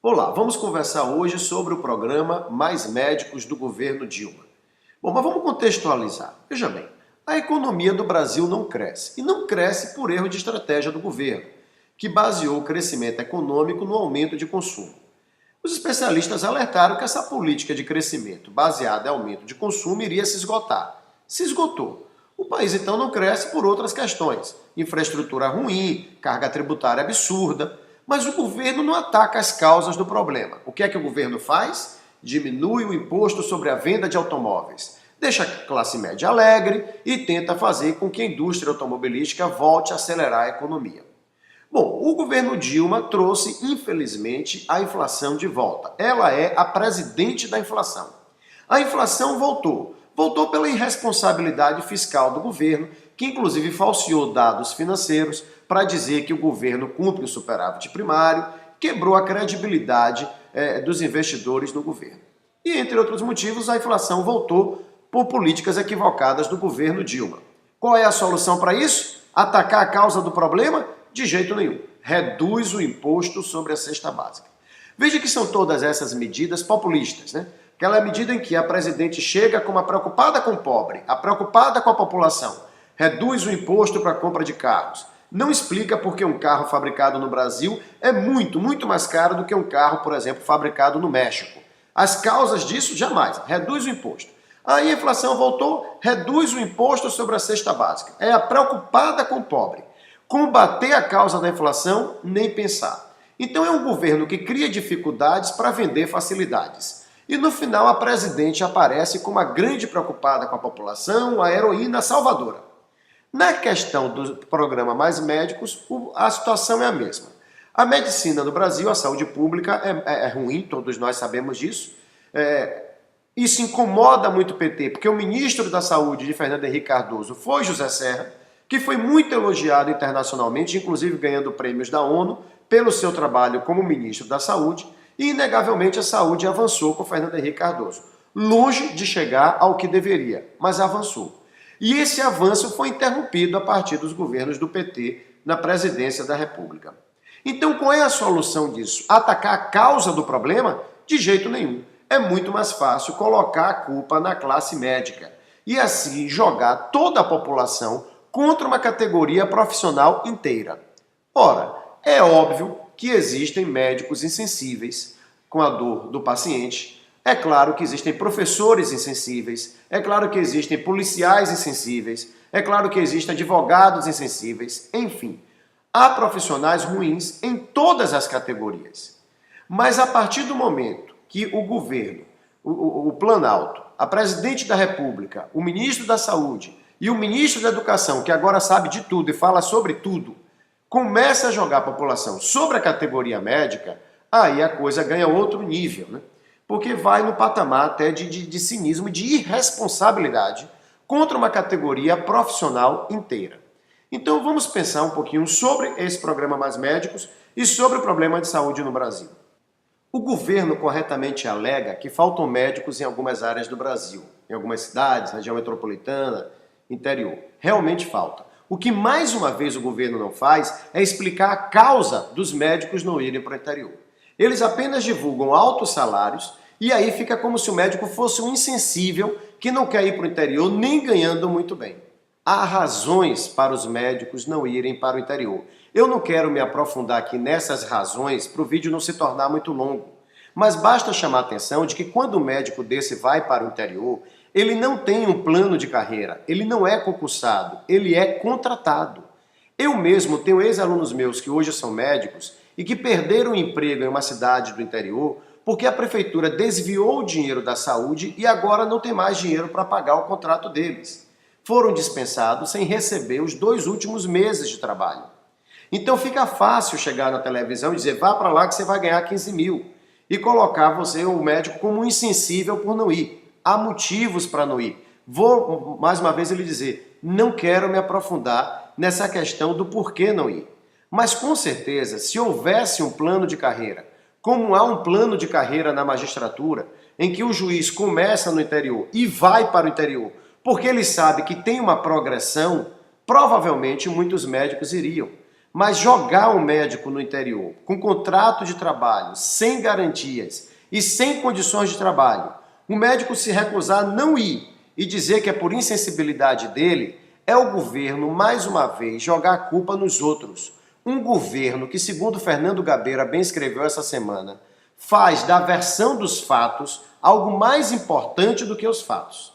Olá, vamos conversar hoje sobre o programa Mais Médicos do governo Dilma. Bom, mas vamos contextualizar. Veja bem, a economia do Brasil não cresce. E não cresce por erro de estratégia do governo, que baseou o crescimento econômico no aumento de consumo. Os especialistas alertaram que essa política de crescimento baseada em aumento de consumo iria se esgotar. Se esgotou. O país então não cresce por outras questões. Infraestrutura ruim, carga tributária absurda. Mas o governo não ataca as causas do problema. O que é que o governo faz? Diminui o imposto sobre a venda de automóveis. Deixa a classe média alegre e tenta fazer com que a indústria automobilística volte a acelerar a economia. Bom, o governo Dilma trouxe, infelizmente, a inflação de volta. Ela é a presidente da inflação. A inflação voltou. Voltou pela irresponsabilidade fiscal do governo, que inclusive falseou dados financeiros para dizer que o governo cumpre o superávit primário, quebrou a credibilidade dos investidores no governo. E, entre outros motivos, a inflação voltou por políticas equivocadas do governo Dilma. Qual é a solução para isso? Atacar a causa do problema? De jeito nenhum. Reduz o imposto sobre a cesta básica. Veja que são todas essas medidas populistas, né? Aquela medida em que a presidente chega como a preocupada com o pobre, a preocupada com a população, reduz o imposto para a compra de carros. Não explica por que um carro fabricado no Brasil é muito mais caro do que um carro, por exemplo, fabricado no México. As causas disso, jamais. Reduz o imposto. Aí a inflação voltou, reduz o imposto sobre a cesta básica. É a preocupada com o pobre. Combater a causa da inflação, nem pensar. Então é um governo que cria dificuldades para vender facilidades. E no final a presidente aparece como a grande preocupada com a população, a heroína salvadora. Na questão do programa Mais Médicos, a situação é a mesma. A medicina no Brasil, a saúde pública é ruim, todos nós sabemos disso. Isso incomoda muito o PT, porque o ministro da Saúde de Fernando Henrique Cardoso foi José Serra, que foi muito elogiado internacionalmente, inclusive ganhando prêmios da ONU, pelo seu trabalho como ministro da Saúde, e inegavelmente a saúde avançou com Fernando Henrique Cardoso. Longe de chegar ao que deveria, mas avançou. E esse avanço foi interrompido a partir dos governos do PT na presidência da República. Então, qual é a solução disso? Atacar a causa do problema? De jeito nenhum. É muito mais fácil colocar a culpa na classe médica e assim jogar toda a população contra uma categoria profissional inteira. Ora, é óbvio que existem médicos insensíveis com a dor do paciente. É claro que existem professores insensíveis, é claro que existem policiais insensíveis, é claro que existem advogados insensíveis, enfim. Há profissionais ruins em todas as categorias. Mas a partir do momento que o governo, o Planalto, a presidente da República, o ministro da Saúde e o ministro da Educação, que agora sabe de tudo e fala sobre tudo, começa a jogar a população sobre a categoria médica, aí a coisa ganha outro nível, né? Porque vai no patamar até de cinismo, de irresponsabilidade contra uma categoria profissional inteira. Então vamos pensar um pouquinho sobre esse programa Mais Médicos e sobre o problema de saúde no Brasil. O governo corretamente alega que faltam médicos em algumas áreas do Brasil, em algumas cidades, região metropolitana, interior. Realmente falta. O que mais uma vez o governo não faz é explicar a causa dos médicos não irem para o interior. Eles apenas divulgam altos salários e aí fica como se o médico fosse um insensível que não quer ir para o interior nem ganhando muito bem. Há razões para os médicos não irem para o interior. Eu não quero me aprofundar aqui nessas razões para o vídeo não se tornar muito longo, mas basta chamar a atenção de que quando o médico desse vai para o interior, ele não tem um plano de carreira, ele não é concursado, ele é contratado. Eu mesmo tenho ex-alunos meus que hoje são médicos e que perderam o emprego em uma cidade do interior porque a prefeitura desviou o dinheiro da saúde e agora não tem mais dinheiro para pagar o contrato deles. Foram dispensados sem receber os 2 últimos meses de trabalho. Então fica fácil chegar na televisão e dizer vá para lá que você vai ganhar 15 mil e colocar você, o médico, como um insensível por não ir. Há motivos para não ir. Vou, mais uma vez, lhe dizer, não quero me aprofundar nessa questão do porquê não ir. Mas, com certeza, se houvesse um plano de carreira, como há um plano de carreira na magistratura, em que o juiz começa no interior e vai para o interior, porque ele sabe que tem uma progressão, provavelmente muitos médicos iriam. Mas jogar um médico no interior, com contrato de trabalho, sem garantias e sem condições de trabalho, o médico se recusar a não ir e dizer que é por insensibilidade dele, é o governo, mais uma vez, jogar a culpa nos outros. Um governo que, segundo Fernando Gabeira bem escreveu essa semana, faz da versão dos fatos algo mais importante do que os fatos.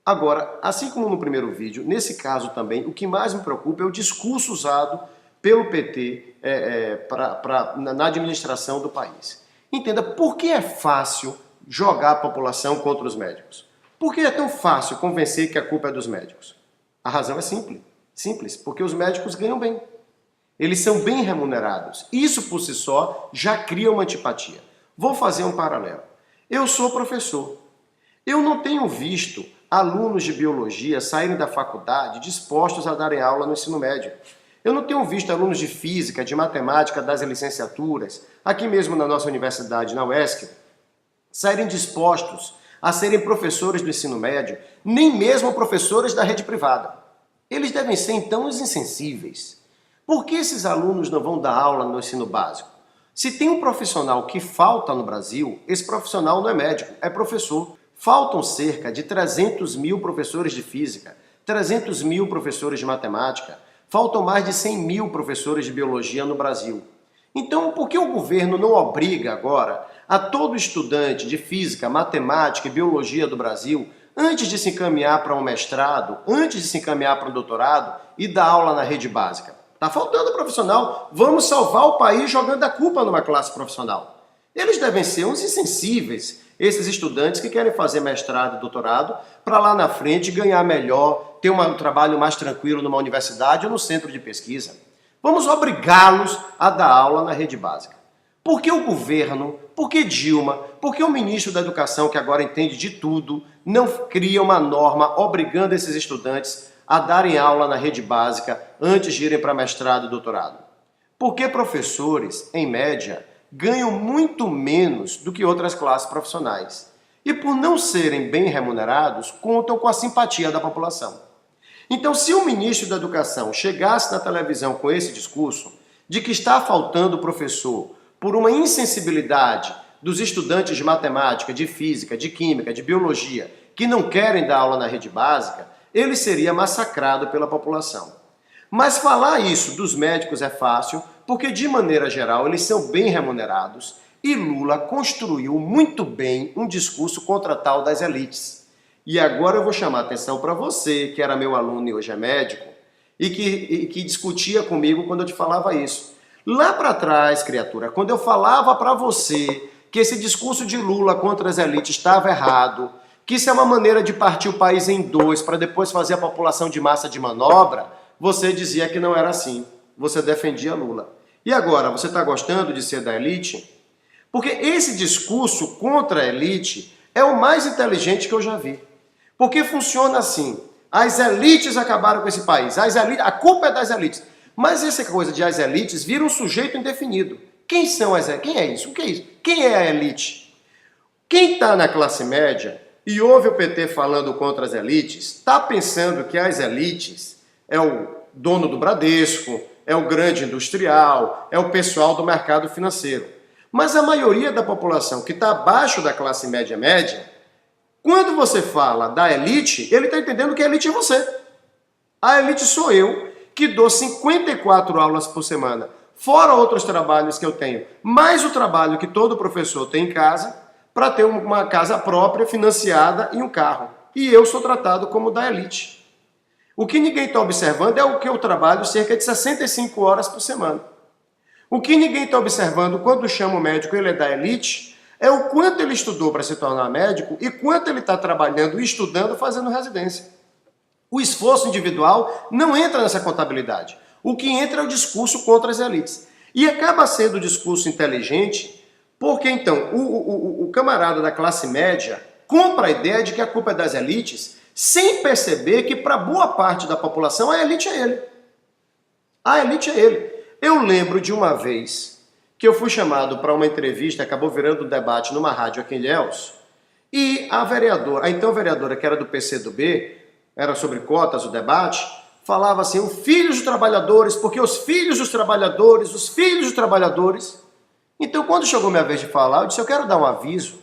Agora, assim como no primeiro vídeo, nesse caso também, o que mais me preocupa é o discurso usado pelo PT na administração do país. Entenda, por que é fácil jogar a população contra os médicos? Por que é tão fácil convencer que a culpa é dos médicos? A razão é simples, porque os médicos ganham bem. Eles são bem remunerados. Isso por si só já cria uma antipatia. Vou fazer um paralelo. Eu sou professor. Eu não tenho visto alunos de biologia saírem da faculdade dispostos a darem aula no ensino médio. Eu não tenho visto alunos de física, de matemática das licenciaturas, aqui mesmo na nossa universidade, na UESC, saírem dispostos a serem professores do ensino médio, nem mesmo professores da rede privada. Eles devem ser, então, os insensíveis. Por que esses alunos não vão dar aula no ensino básico? Se tem um profissional que falta no Brasil, esse profissional não é médico, é professor. Faltam cerca de 300 mil professores de física, 300 mil professores de matemática, faltam mais de 100 mil professores de biologia no Brasil. Então, por que o governo não obriga agora a todo estudante de física, matemática e biologia do Brasil, antes de se encaminhar para um mestrado, antes de se encaminhar para um doutorado, e dar aula na rede básica? Está faltando profissional. Vamos salvar o país jogando a culpa numa classe profissional. Eles devem ser uns insensíveis, esses estudantes que querem fazer mestrado e doutorado para lá na frente ganhar melhor, ter um trabalho mais tranquilo numa universidade ou no centro de pesquisa. Vamos obrigá-los a dar aula na rede básica. Por que o governo, por que Dilma, por que o ministro da Educação, que agora entende de tudo, não cria uma norma obrigando esses estudantes a darem aula na rede básica antes de irem para mestrado e doutorado? Porque professores, em média, ganham muito menos do que outras classes profissionais. E por não serem bem remunerados, contam com a simpatia da população. Então, se o ministro da Educação chegasse na televisão com esse discurso de que está faltando professor por uma insensibilidade dos estudantes de matemática, de física, de química, de biologia, que não querem dar aula na rede básica, ele seria massacrado pela população. Mas falar isso dos médicos é fácil, porque de maneira geral eles são bem remunerados e Lula construiu muito bem um discurso contra a tal das elites. E agora eu vou chamar a atenção para você, que era meu aluno e hoje é médico, e que discutia comigo quando eu te falava isso. Lá para trás, criatura, quando eu falava para você que esse discurso de Lula contra as elites estava errado, que isso é uma maneira de partir o país em dois para depois fazer a população de massa de manobra, você dizia que não era assim. Você defendia Lula. E agora, você está gostando de ser da elite? Porque esse discurso contra a elite é o mais inteligente que eu já vi. Porque funciona assim. As elites acabaram com esse país. A culpa é das elites. Mas essa coisa de as elites vira um sujeito indefinido. Quem são as elites? Quem é isso? O que é isso? Quem é a elite? Quem está na classe média e ouve o PT falando contra as elites, está pensando que as elites é o dono do Bradesco, é o grande industrial, é o pessoal do mercado financeiro. Mas a maioria da população que está abaixo da classe média, quando você fala da elite, ele está entendendo que a elite é você. A elite sou eu, que dou 54 aulas por semana, fora outros trabalhos que eu tenho, mais o trabalho que todo professor tem em casa, para ter uma casa própria, financiada e um carro. E eu sou tratado como da elite. O que ninguém está observando é o que eu trabalho cerca de 65 horas por semana. O que ninguém está observando quando chama o médico ele é da elite é o quanto ele estudou para se tornar médico e quanto ele está trabalhando e estudando fazendo residência. O esforço individual não entra nessa contabilidade. O que entra é o discurso contra as elites. E acaba sendo o discurso inteligente porque, então, o camarada da classe média compra a ideia de que a culpa é das elites sem perceber que, para boa parte da população, a elite é ele. A elite é ele. Eu lembro de uma vez que eu fui chamado para uma entrevista, acabou virando um debate numa rádio aqui em Ilhéus, e a então vereadora, que era do PCdoB, era sobre cotas o debate, falava assim, os filhos dos trabalhadores, porque os filhos dos trabalhadores, os filhos dos trabalhadores. Então, quando chegou minha vez de falar, eu disse, eu quero dar um aviso.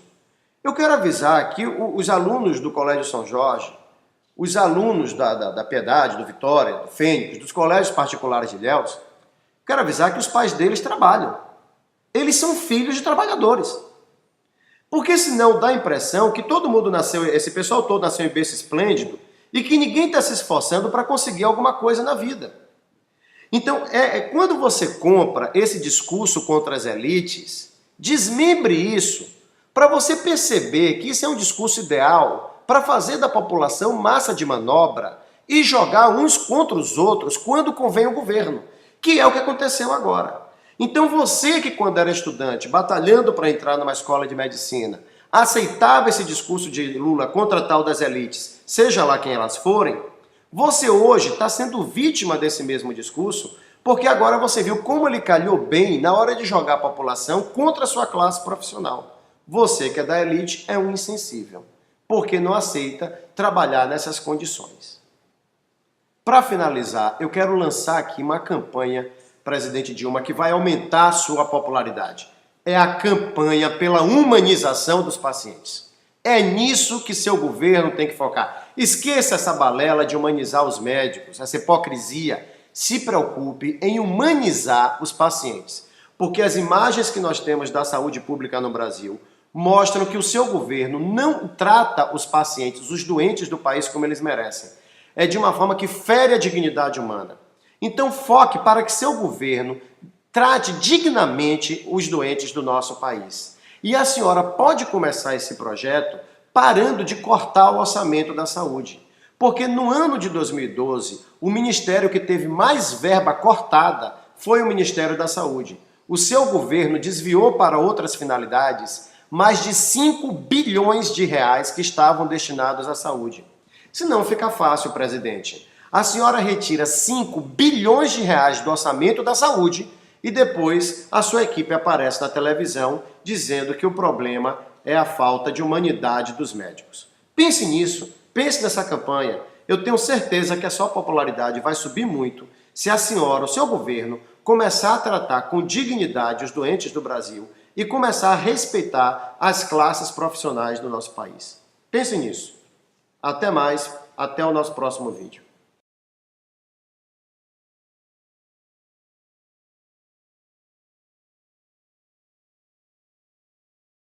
Eu quero avisar que os alunos do Colégio São Jorge, os alunos da Piedade, do Vitória, do Fênix, dos colégios particulares de Ilhéus, quero avisar que os pais deles trabalham. Eles são filhos de trabalhadores. Porque senão dá a impressão que todo mundo nasceu, esse pessoal todo nasceu em berço esplêndido e que ninguém está se esforçando para conseguir alguma coisa na vida. Então, quando você compra esse discurso contra as elites, desmembre isso para você perceber que isso é um discurso ideal para fazer da população massa de manobra e jogar uns contra os outros quando convém ao governo, que é o que aconteceu agora. Então você que quando era estudante, batalhando para entrar numa escola de medicina, aceitava esse discurso de Lula contra tal das elites, seja lá quem elas forem, você hoje está sendo vítima desse mesmo discurso, porque agora você viu como ele calhou bem na hora de jogar a população contra a sua classe profissional. Você que é da elite é um insensível, porque não aceita trabalhar nessas condições. Para finalizar, eu quero lançar aqui uma campanha, presidente Dilma, que vai aumentar a sua popularidade. É a campanha pela humanização dos pacientes. É nisso que seu governo tem que focar. Esqueça essa balela de humanizar os médicos, essa hipocrisia. Se preocupe em humanizar os pacientes. Porque as imagens que nós temos da saúde pública no Brasil mostram que o seu governo não trata os pacientes, os doentes do país como eles merecem. É de uma forma que fere a dignidade humana. Então foque para que seu governo trate dignamente os doentes do nosso país. E a senhora pode começar esse projeto parando de cortar o orçamento da saúde. Porque no ano de 2012, o ministério que teve mais verba cortada foi o Ministério da Saúde. O seu governo desviou para outras finalidades mais de 5 bilhões de reais que estavam destinados à saúde. Se não fica fácil, presidente. A senhora retira 5 bilhões de reais do orçamento da saúde e depois a sua equipe aparece na televisão dizendo que o problema é a falta de humanidade dos médicos. Pense nisso, pense nessa campanha. Eu tenho certeza que a sua popularidade vai subir muito se a senhora, o seu governo, começar a tratar com dignidade os doentes do Brasil e começar a respeitar as classes profissionais do nosso país. Pense nisso. Até mais, até o nosso próximo vídeo.